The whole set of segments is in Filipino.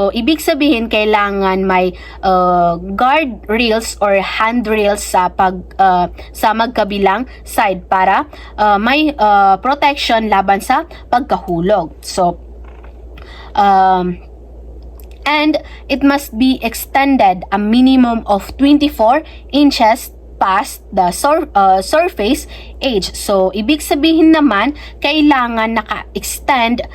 So, ibig sabihin kailangan may guard rails or handrails sa magkabilang side para may protection laban sa pagkahulog. So, and it must be extended a minimum of 24 inches past the surface edge. So, ibig sabihin naman, kailangan naka-extend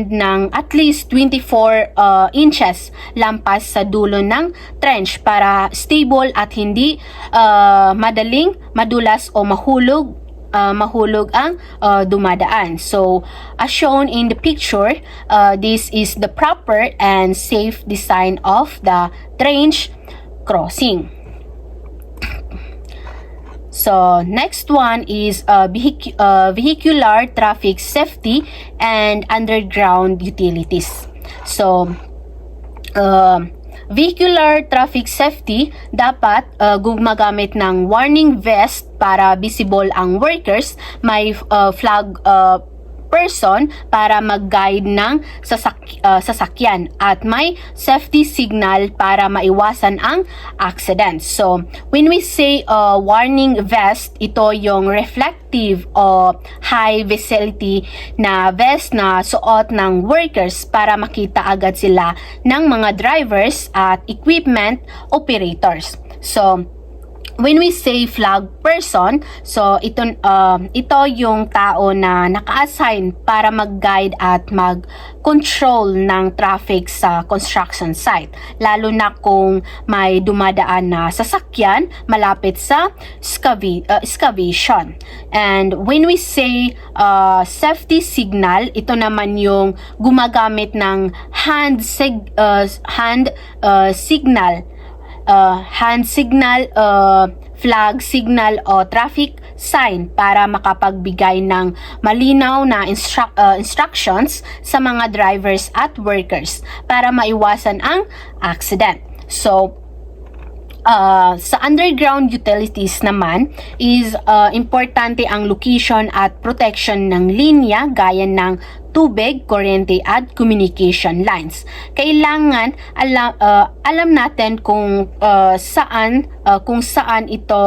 ng at least 24 inches lampas sa dulo ng trench para stable at hindi madaling madulas o mahulog ang dumadaan. So, as shown in the picture, this is the proper and safe design of the trench crossing. So, next one is vehicular traffic safety and underground utilities. So, vehicular traffic safety, dapat gumagamit ng warning vest para visible ang workers, may flag person para mag-guide ng sasakyan at may safety signal para maiwasan ang accident. So, when we say warning vest, ito yung reflective o high visibility na vest na suot ng workers para makita agad sila ng mga drivers at equipment operators. So, when we say flag person, so ito yung tao na naka-assign para mag-guide at mag-control ng traffic sa construction site, lalo na kung may dumadaan na sasakyan malapit sa excavation. And when we say safety signal, ito naman yung gumagamit ng hand signal, flag signal o traffic sign para makapagbigay ng malinaw na instructions sa mga drivers at workers para maiwasan ang accident. So, sa underground utilities naman is importante ang location at protection ng linya gaya ng tubig, kuryente at communication lines. Kailangan alam natin kung saan ito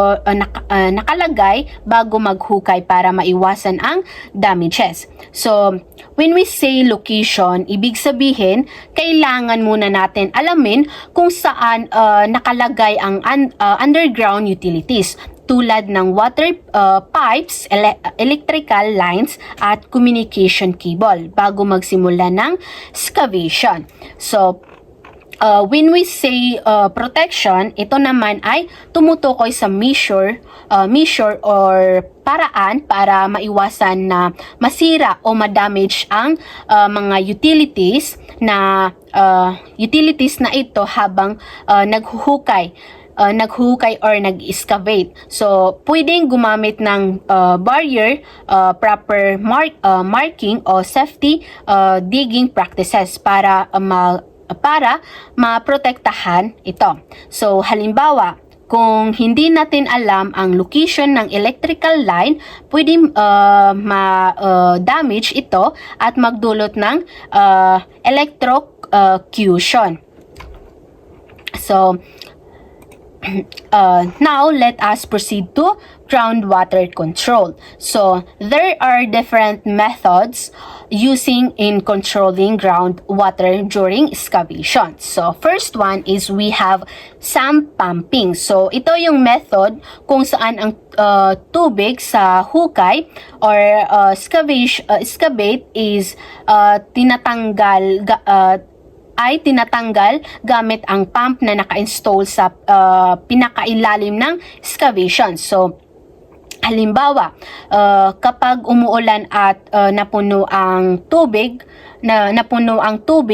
nakalagay bago maghukay para maiwasan ang damages. So, when we say location, ibig sabihin kailangan muna natin alamin kung saan nakalagay ang underground utilities tulad ng water pipes, electrical lines, at communication cable bago magsimula ng excavation. So, when we say protection, ito naman ay tumutukoy sa measure or paraan para maiwasan na masira o ma-damage ang mga utilities na ito habang naghuhukay or nag-excavate. So, pwedeng gumamit ng barrier, proper marking o safety digging practices para maprotektahan ito. So, halimbawa, kung hindi natin alam ang location ng electrical line, pwedeng ma-damage ito at magdulot ng electrocution. So, now let us proceed to groundwater control. So, there are different methods using in controlling groundwater during excavation. So, first one is we have sump pumping. So, ito yung method kung saan ang tubig sa hukay or excavate is tinatanggal gamit ang pump na naka-install sa pinakailalim ng excavation. So, halimbawa, kapag umuulan at napuno ang tubig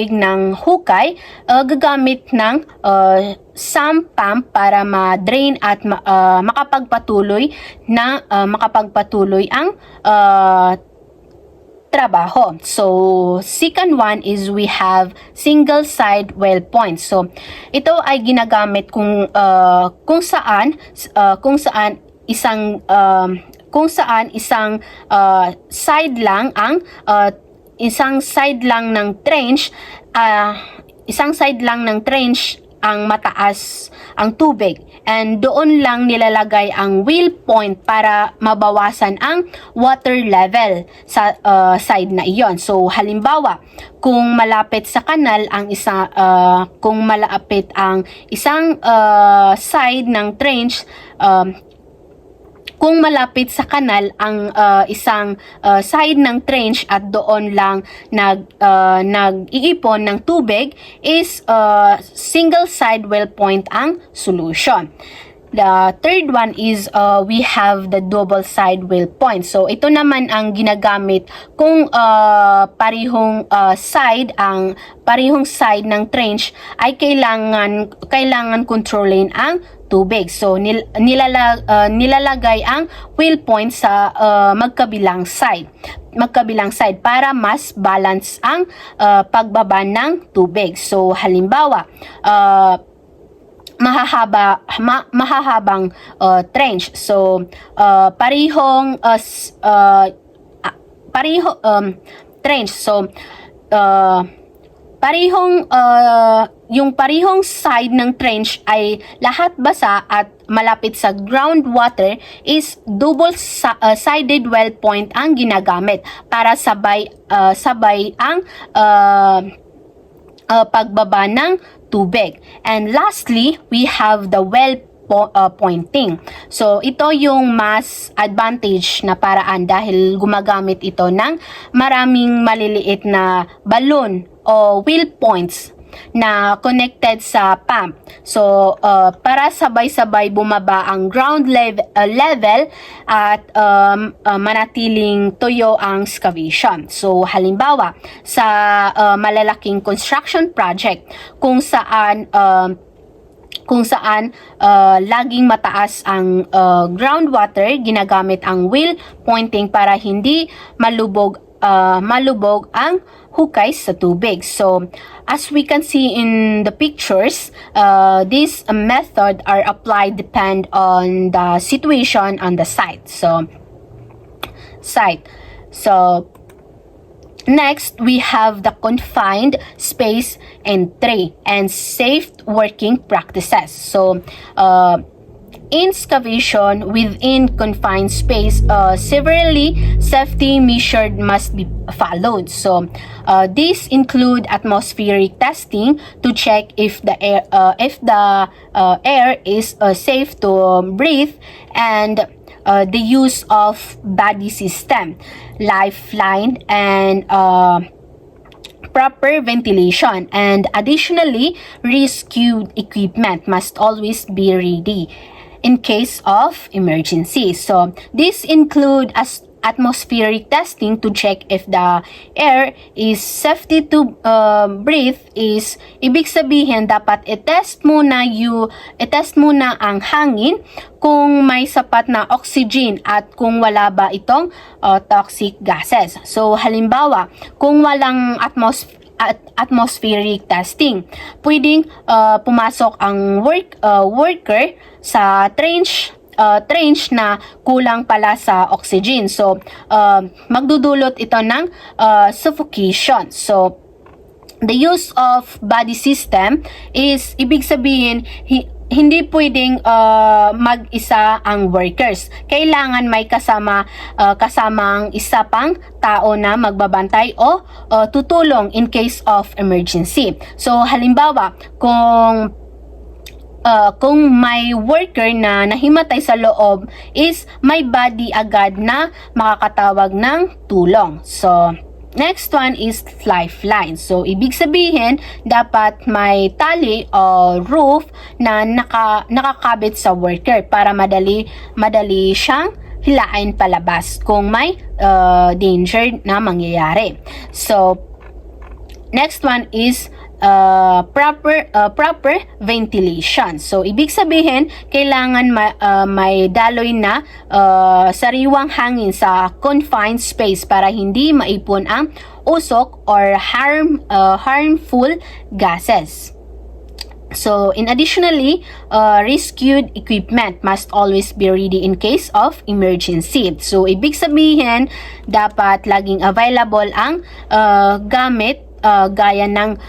ng hukay, gagamit ng sump pump para ma-drain at makapagpatuloy ang trabaho. So, second one is we have single side well point. So, ito ay ginagamit kung saan isang side lang ng trench isang side lang ng trench ang mataas ang tubig, and doon lang nilalagay ang wheel point para mabawasan ang water level sa side na iyon. So halimbawa, kung malapit sa kanal ang kung malapit ang isang side ng trench, kung malapit sa kanal ang isang side ng trench at doon lang nag-iipon ng tubig, is single side well point ang solution. The third one is we have the double side well point. So ito naman ang ginagamit kung parehong side ng trench ay kailangan kontrolin ang tubig. So nilalagay ang well point sa magkabilang side para mas balance ang pagbaba ng tubig. So halimbawa, mahahabang trench. So trench. So yung parehong side ng trench ay lahat basa at malapit sa groundwater, is double sided well point ang ginagamit para sabay ang pagbaba ng tubig. And lastly, we have the well pointing. So ito yung mas advantage na paraan dahil gumagamit ito ng maraming maliliit na balloon o wheel points na connected sa pump. So para sabay-sabay bumaba ang ground level at manatiling tuyo ang excavation. So halimbawa, sa malalaking construction project kung saan laging mataas ang groundwater, ginagamit ang wheel pointing para hindi malubog ang hukay sa tubig. So as we can see in the pictures, this method are applied depend on the situation on the site. So next, we have the confined space entry and safe working practices. So in excavation within confined space, severely safety measures must be followed. So these include atmospheric testing to check if the air is safe to breathe, and the use of body system, lifeline, and proper ventilation. And additionally, rescue equipment must always be ready in case of emergency. So this include atmospheric testing to check if the air is safety to breathe. Is ibig sabihin dapat i-test muna ang hangin kung may sapat na oxygen at kung wala ba itong toxic gases. So halimbawa, kung walang atmospheric testing, pwedeng pumasok ang worker sa trench na kulang pala sa oxygen. So magdudulot ito ng suffocation. So the use of body system is ibig sabihin hindi pwedeng mag-isa ang workers. Kailangan may kasamang isa pang tao na magbabantay o tutulong in case of emergency. So halimbawa, kung may worker na nahimatay sa loob, is may body agad na makakatawag ng tulong. So next one is lifeline. So ibig sabihin, dapat may tali o roof na nakakabit sa worker para madali siyang hilain palabas kung may danger na mangyayari. So next one is proper ventilation. So ibig sabihin, kailangan may daloy na sariwang hangin sa confined space para hindi maipon ang usok or harmful gases. So additionally, rescued equipment must always be ready in case of emergency. So ibig sabihin, dapat laging available ang gamit gaya ng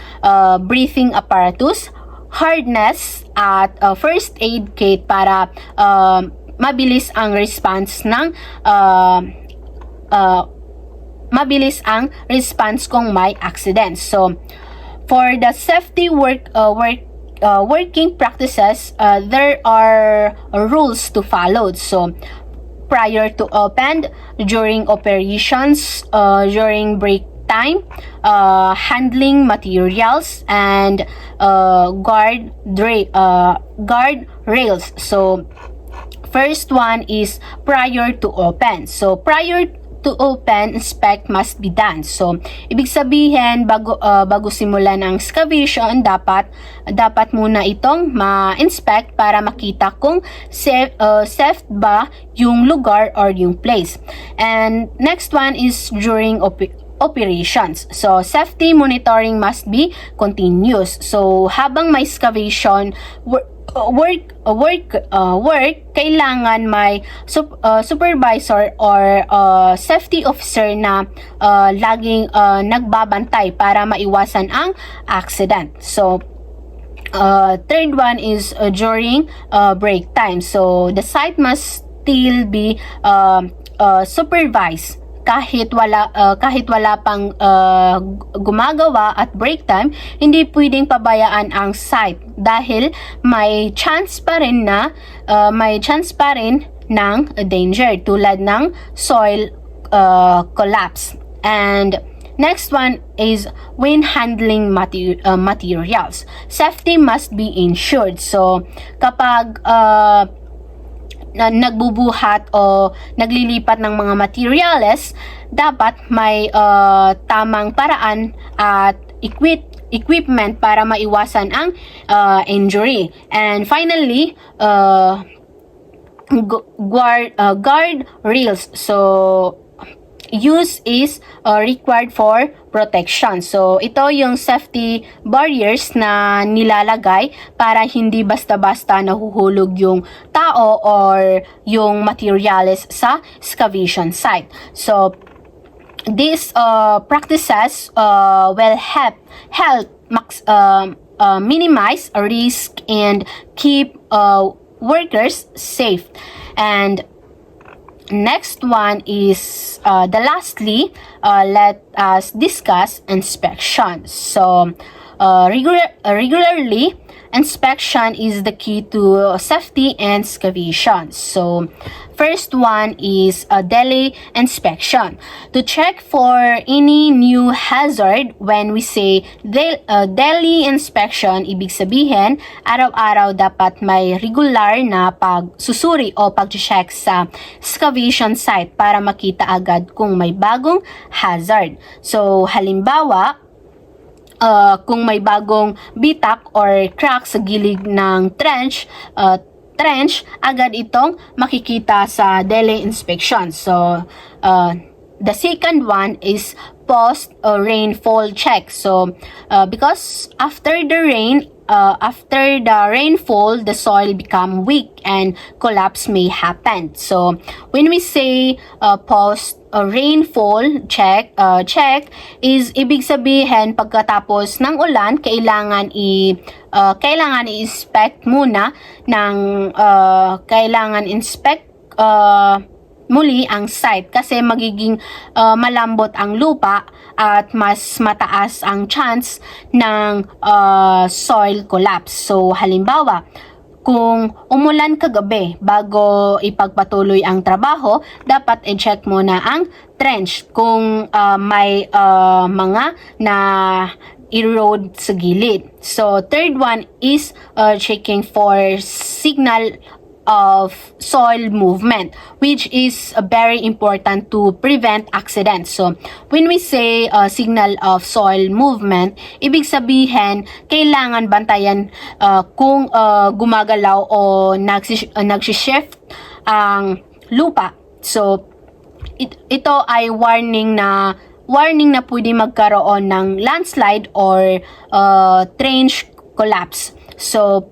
breathing apparatus, harness at first aid kit para mabilis ang response ng mabilis ang response kung may accident. So for the safety working practices, there are rules to follow. So prior to open, during operations, during break time, handling materials, and guard rails. So first one is prior to open. So prior to open, inspect must be done. So ibig sabihin, bago simulan ang excavation, dapat muna itong ma-inspect para makita kung safe ba yung lugar or yung place. And next one is during operations. So safety monitoring must be continuous. So habang may excavation work, kailangan may supervisor or safety officer na laging nagbabantay para maiwasan ang accident. So third one is during break time. So the site must still be supervised kahit wala pang gumagawa at break time. Hindi pwedeng pabayaan ang site dahil may chance pa rin ng danger tulad ng soil collapse. And next one is when handling materials. Safety must be ensured. So kapag nagbubuhat o naglilipat ng mga materials, dapat may tamang paraan at equipment para maiwasan ang injury. And finally, guard rails. So use is required for protection. So ito yung safety barriers na nilalagay para hindi basta-basta nahuhulog yung tao or yung materials sa excavation site. So these practices will help minimize risk and keep workers safe. And next one is lastly, let us discuss inspection. So regularly inspection is the key to safety and excavation. So first one is a daily inspection to check for any new hazard. When we say daily inspection, ibig sabihin araw-araw dapat may regular na pagsusuri o pag-check sa excavation site para makita agad kung may bagong hazard. So halimbawa, kung may bagong bitak or crack sa gilid ng trench, agad itong makikita sa daily inspection. So the second one is post rainfall check. So because after the rainfall, the soil become weak and collapse may happen. So when we say post rainfall check is ibig sabihin pagkatapos ng ulan, kailangan i-inspect muna muli ang site kasi magiging malambot ang lupa at mas mataas ang chance ng soil collapse. So halimbawa, kung umulan kagabi bago ipagpatuloy ang trabaho, dapat i-check muna ang trench kung may mga na erode sa gilid. So third one is checking for signal of soil movement, which is very important to prevent accidents. So when we say signal of soil movement, ibig sabihin kailangan bantayan kung gumagalaw o nagsishift ang lupa. So ito ay warning na pwede magkaroon ng landslide or trench collapse. So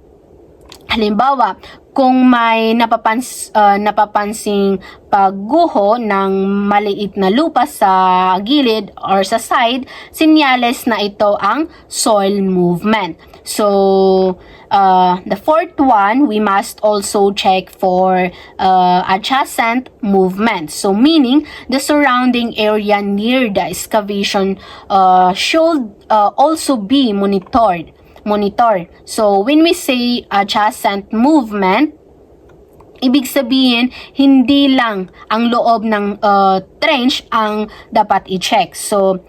halimbawa, kung may napapansing pagguho ng maliit na lupa sa gilid or sa side, sinyales na ito ang soil movement. So, the fourth one, we must also check for adjacent movement. So, meaning the surrounding area near the excavation should also be monitored. So, when we say adjacent movement, ibig sabihin, hindi lang ang loob ng trench ang dapat i-check. So,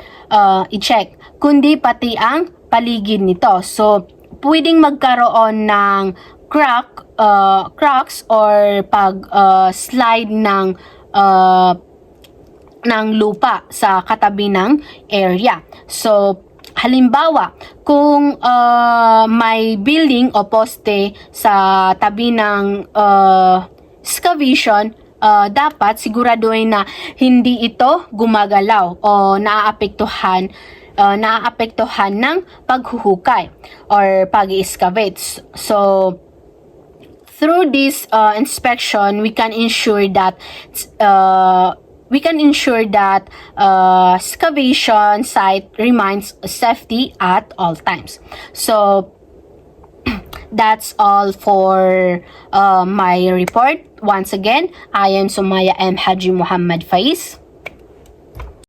i-check, kundi pati ang paligid nito. So, pwedeng magkaroon ng cracks or slide ng lupa sa katabi ng area. So, halimbawa, kung may building o poste sa tabi ng excavation, dapat siguraduhin na hindi ito gumagalaw o naaapektuhan ng paghuhukay or pag-excavate. So, through this inspection, we can ensure that excavation site remains safety at all times. So, that's all for my report. Once again, I am Sumaya M. Haji Muhammad Faiz.